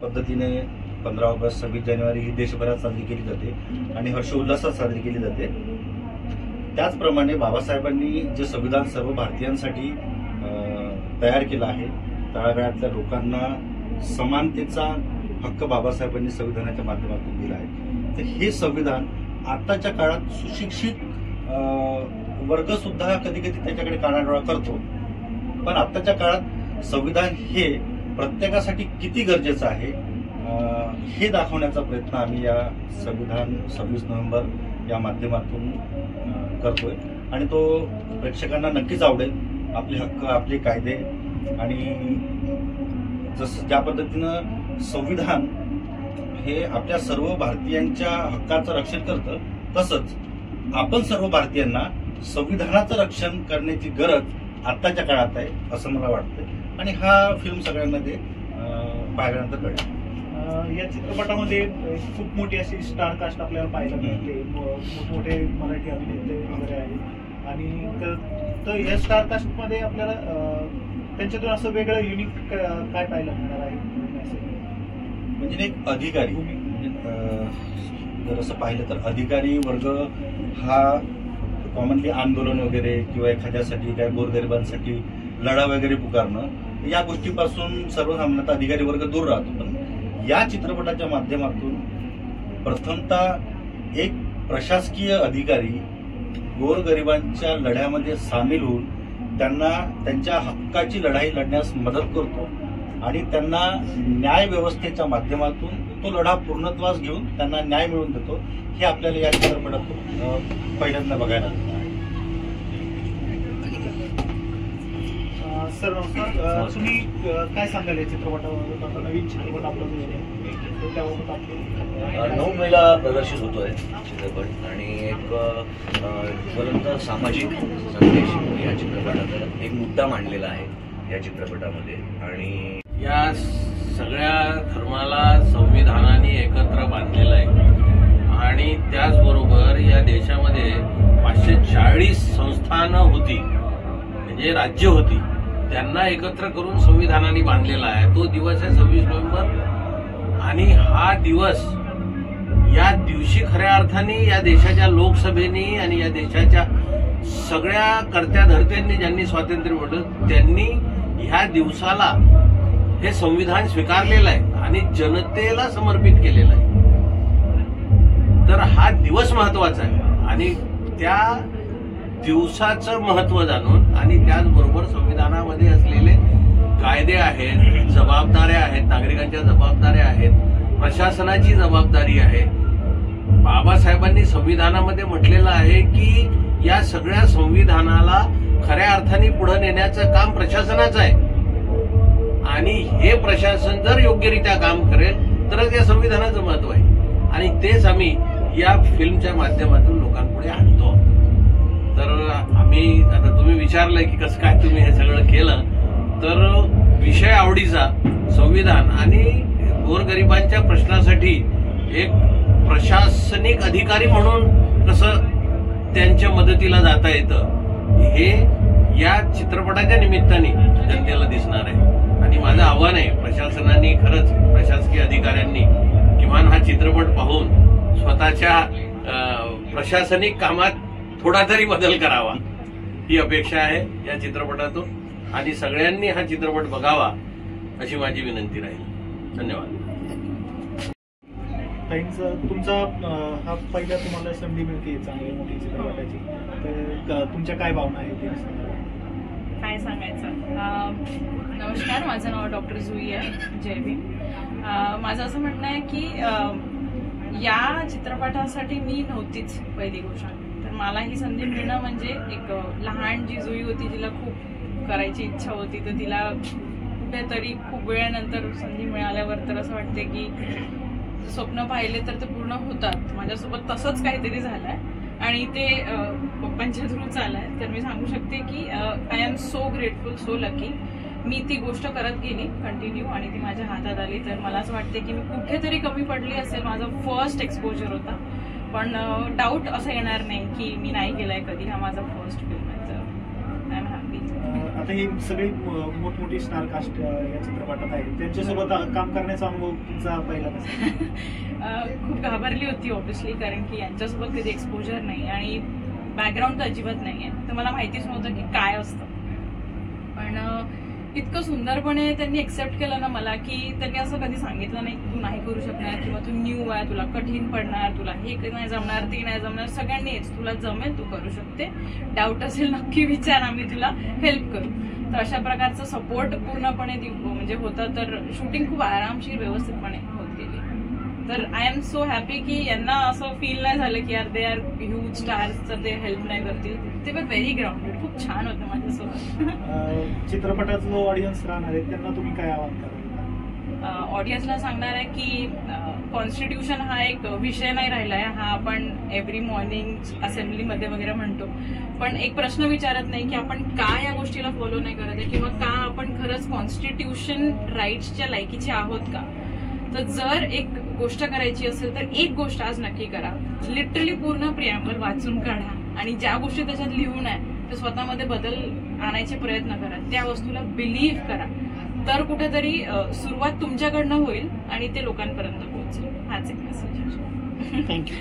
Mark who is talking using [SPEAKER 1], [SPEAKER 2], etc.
[SPEAKER 1] पद्धतीने 15 ऑगस्ट 26 जानेवारी ही देशभरात साजरी केली जाते आणि हर्षोल्लासात साजरी केली जाते। त्याचप्रमाणे बाबासाहेबांनी जे संविधान सर्व भारतीयांसाठी तयार केलं आहे, तळागाळातल्या लोकांना समानतेचा हक्क बाबासाहेबांनी संविधानाच्या माध्यमातून दिला आहे। तर हे संविधान आताच्या काळात सुशिक्षित वर्ग सुद्धा कधी कधी त्याच्याकडे कानाडोळा करतो, पण आताच्या काळात संविधान हे प्रत्येकासाठी किती गरजेचं आहे हे दाखवण्याचा प्रयत्न आम्ही या संविधान 26 नोव्हेंबर या माध्यमातून करतोय आणि तो प्रेक्षकांना नक्कीच आवडेल। आपले हक्क, आपले कायदे आणि जसं ज्या पद्धतीनं संविधान हे आपल्या सर्व भारतीयांच्या हक्काचं रक्षण करतं, तसंच आपण सर्व भारतीयांना संविधानाचं रक्षण करण्याची गरज आताच्या काळात आहे असं मला वाटतं आणि हा फिल्म सगळ्यांमध्ये पाहिल्यानंतर कळेल।
[SPEAKER 2] या चित्रपटामध्ये खूप मोठी अशी स्टार कास्ट आपल्याला पाहायला मिळते, मोठमोठे मराठी अभिनेते वगैरे आहेत आणि तर या स्टार कास्टमध्ये आपल्याला त्यांच्यातून असं वेगळं युनिक काय पाहायला मिळणार आहे?
[SPEAKER 1] म्हणजे एक अधिकारी, जर असं पाहिलं तर अधिकारी वर्ग हा कॉमनली आंदोलन वगैरे किंवा एखाद्यासाठी काय गोरगरिबांसाठी लढा वगैरे पुकारणं या गोष्टीपासून सर्वसामान्यतः अधिकारी वर्ग दूर राहतो। पण या चित्रपटाच्या माध्यमातून प्रथमतः एक प्रशासकीय अधिकारी गोरगरिबांच्या लढ्यामध्ये सामील होऊन त्यांना त्यांच्या हक्काची लढाई लढण्यास मदत करतो आणि त्यांना न्याय व्यवस्थेच्या माध्यमातून तो लढा पूर्णत्वास घेऊन त्यांना न्याय मिळवून देतो, हे आपल्याला या चित्रपटातून पहिल्यांदा बघायला मिळतं।
[SPEAKER 2] सर नमस्कार, तुम्ही काय सांगाल या चित्रपटावर? नवीन चित्रपट आपला
[SPEAKER 3] 9 मेला प्रदर्शित होतोय चित्रपट आणि एक ज्वलंत सामाजिक संदेश या चित्रपटात एक मुद्दा मांडलेला आहे या चित्रपटामध्ये आणि
[SPEAKER 4] या सगळ्या धर्माला संविधानाने एकत्र बांधलेलं आहे आणि त्याचबरोबर या देशामध्ये 540 संस्थानं होती, म्हणजे राज्य होती, त्यांना एकत्र करून संविधानाने बांधलेला आहे। तो दिवस आहे 26 नोव्हेंबर आणि हा दिवस, या दिवशी खऱ्या अर्थाने या देशाच्या लोकसभेने आणि या देशाच्या सगळ्या कर्त्या धर्त्यांनी ज्यांनी स्वातंत्र्य मिळवलं त्यांनी ह्या दिवसाला हे संविधान स्वीकारलेलं आहे आणि जनतेला समर्पित केलेलं आहे। तर हा दिवस महत्वाचा आहे आणि त्या दिवसाचं महत्व जाणून आणि त्याचबरोबर संविधानामध्ये असलेले कायदे आहेत, जबाबदाऱ्या आहेत, नागरिकांच्या जबाबदाऱ्या आहेत, प्रशासनाची जबाबदारी आहे। बाबासाहेबांनी संविधानामध्ये म्हटलेलं आहे की या सगळ्या संविधानाला खऱ्या अर्थाने पुढे नेण्याचं काम प्रशासनाचं आहे आणि हे प्रशासन जर योग्यरित्या काम करेल तरच या संविधानाचं महत्व आहे आणि तेच आम्ही या फिल्मच्या माध्यमातून लोकांपुढे आणतो। तर आम्ही आता तुम्ही विचारलंय की कसं काय तुम्ही हे सगळं केलं, तर विषय आवडीचा संविधान आणि गोरगरिबांच्या प्रश्नासाठी एक प्रशासनिक अधिकारी म्हणून कसं त्यांच्या मदतीला जाता येतं हे या चित्रपटाच्या निमित्ताने जनतेला दिसणार आहे आणि माझं आव्हान आहे प्रशासनाने, खरंच प्रशासकीय अधिकाऱ्यांनी किमान हा चित्रपट पाहून स्वतःच्या प्रशासनिक कामात थोडा तरी बदल करावा ही अपेक्षा आहे या चित्रपटातून आणि सगळ्यांनी हा चित्रपट बघावा अशी माझी विनंती राहील। धन्यवाद।
[SPEAKER 2] थँक्स। तुमचा हा पहिला तुम्हाला संधी मिळते चांगली मोठी चित्रपटाची, तर तुमच्या काय भावना आहेत ते
[SPEAKER 5] काय सांगायचं? नमस्कार, माझं नाव डॉक्टर जुई आहे, जय भीम। माझं असं म्हणणं आहे की या चित्रपटासाठी मी नव्हतीच पहिली गोष्ट, तर मला ही संधी मिळणं म्हणजे एक लहान जी जुई होती जिला खूप करायची इच्छा होती, तर तिला कुठेतरी खूप वेळानंतर संधी मिळाल्यावर तर असं वाटते की स्वप्न पाहिले तर ते पूर्ण होतात। माझ्यासोबत तसंच काहीतरी झालंय आणि ते पप्पांच्या थ्रू चाललंय, तर मी सांगू शकते की I am so grateful, so lucky. मी ती गोष्ट करत गेली कंटिन्यू आणि ती माझ्या हातात आली, तर मला असं वाटते की मी कुठेतरी कमी पडली असेल। माझा फर्स्ट एक्सपोजर होता, पण डाऊट असं येणार नाही की मी नाही केलाय कधी, हा माझा फर्स्ट फिल्म आहे, तर आय एम हॅपी।
[SPEAKER 2] आता ही सगळी मोठमोठी स्टार कास्ट या चित्रपटात आहे, त्यांच्यासोबत काम करण्याचा अनुभव तुमचा पहिला कसा?
[SPEAKER 5] खूप घाबरली होती ऑब्व्हियसली, कारण की यांच्यासोबत कधी एक्सपोजर नाही आणि बॅकग्राऊंड तर अजिबात नाहीये, तर मला माहितीच नव्हतं की काय असतं. पण इतकं सुंदरपणे त्यांनी एक्सेप्ट केलं ना मला, की त्यांनी असं कधी सांगितलं नाही की तू नाही करू शकणार किंवा तू न्यू आहे, तुला कठीण पडणार, तुला हे नाही जमणार, ते नाही जमणार. सगळ्यांनीच तुला जमेल, तू करू शकते, डाऊट असेल नक्की विचार, आम्ही तुला हेल्प करू. तर अशा प्रकारचं सपोर्ट पूर्णपणे म्हणजे होतं. तर शूटिंग खूप आरामशीर व्यवस्थितपणे होत गेली. तर आय एम सो हॅपी की यांना असं फील नाही झालं की यार दे आर ह्यूज स्टार्स, तर ते हेल्प नाही करतील. ते पण व्हेरी ग्राउंडेड, खूप छान होतं माझ्यासोबत.
[SPEAKER 2] चित्रपटाचा जो ऑडियन्स राहणार आहे त्यांना तुम्ही काय आवाहन कराल?
[SPEAKER 5] ऑडियन्सला सांगणार आहे की कॉन्स्टिट्यूशन हा एक विषय नाही राहिलाय. हा आपण एव्हरी मॉर्निंग असेंब्लीमध्ये वगैरे म्हणतो, पण एक प्रश्न विचारत नाही की आपण का या गोष्टीला फॉलो नाही करत आहे किंवा का आपण खरंच कॉन्स्टिट्यूशन राईट्सच्या लायकीचे आहोत का. तर जर एक गोष्ट करायची असेल तर एक गोष्ट आज नक्की करा, लिटरली पूर्ण प्रिॲम्बल वाचून काढा आणि ज्या गोष्टी त्याच्यात लिहून आहे ते स्वतःमध्ये बदल आणायचे प्रयत्न करा, त्या वस्तूला बिलीव्ह करा. तर कुठेतरी सुरुवात तुमच्याकडनं होईल आणि ते लोकांपर्यंत पोहोचेल. हाच एक मेसेज.
[SPEAKER 2] थँक्यू.